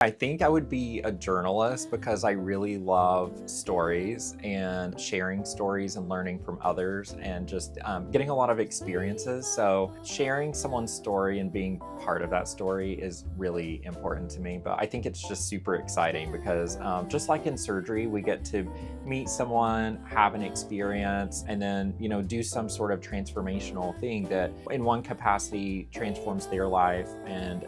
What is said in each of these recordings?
I think I would be a journalist because I really love stories and sharing stories and learning from others and just getting a lot of experiences. So sharing someone's story and being part of that story is really important to me. But I think it's just super exciting because just like in surgery, we get to meet someone, have an experience, and then, do some sort of transformational thing that in one capacity transforms their life. And,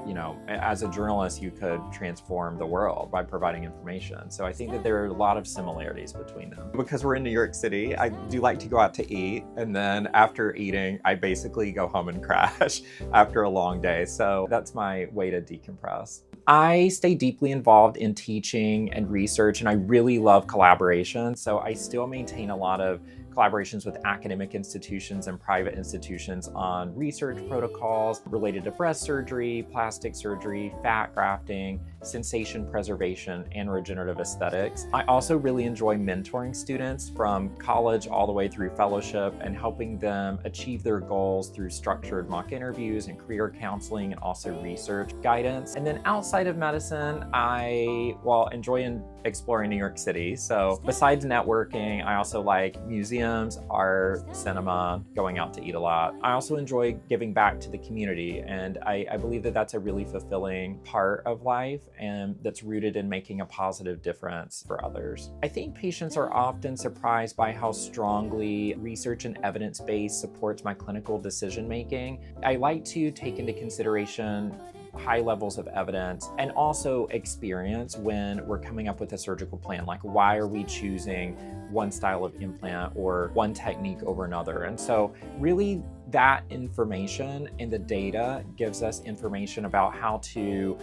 as a journalist, you could transform the world by providing information. So I think that there are a lot of similarities between them. Because we're in New York City, I do like to go out to eat, and then after eating, I basically go home and crash after a long day. So that's my way to decompress. I stay deeply involved in teaching and research, and I really love collaboration. So I still maintain a lot of collaborations with academic institutions and private institutions on research protocols related to breast surgery, plastic surgery, fat grafting, sensation preservation, and regenerative aesthetics. I also really enjoy mentoring students from college all the way through fellowship and helping them achieve their goals through structured mock interviews and career counseling and also research guidance. And then outside of medicine, I enjoy exploring New York City. So besides networking, I also like museums, art, cinema, going out to eat a lot. I also enjoy giving back to the community, and I believe that that's a really fulfilling part of life and that's rooted in making a positive difference for others. I think patients are often surprised by how strongly research and evidence-based supports my clinical decision-making. I like to take into consideration high levels of evidence and also experience when we're coming up with a surgical plan. Like, why are we choosing one style of implant or one technique over another? And so really that information and the data gives us information about how to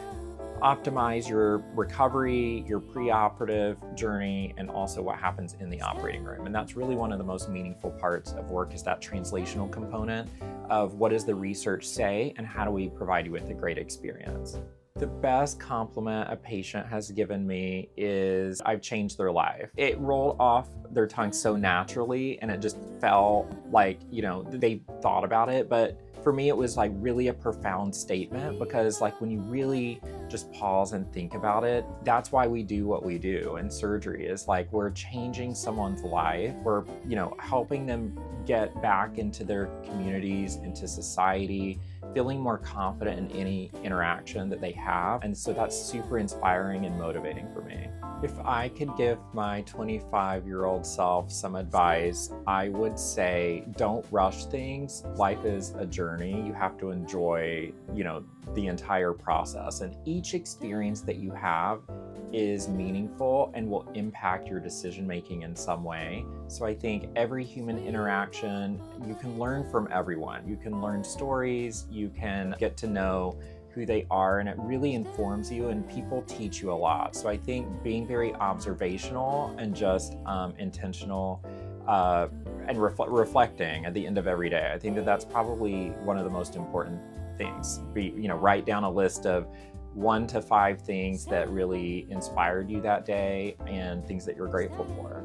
optimize your recovery, your preoperative journey, and also what happens in the operating room. And that's really one of the most meaningful parts of work, is that translational component of what does the research say and how do we provide you with a great experience. The best compliment a patient has given me is I've changed their life. It rolled off their tongue so naturally, and it just felt like, they thought about it. But for me, it was like really a profound statement, because like when you really just pause and think about it, that's why we do what we do in surgery. Is like we're changing someone's life. We're, helping them get back into their communities, into society, feeling more confident in any interaction that they have. And so that's super inspiring and motivating for me. If I could give my 25-year-old self some advice, I would say don't rush things. Life is a journey. You have to enjoy, the entire process. And each experience that you have is meaningful and will impact your decision-making in some way. So I think every human interaction, you can learn from everyone. You can learn stories, you can get to know who they are, and it really informs you, and people teach you a lot. So I think being very observational and just intentional and reflecting at the end of every day, I think that that's probably one of the most important things. Write down a list of 1 to 5 things that really inspired you that day and things that you're grateful for.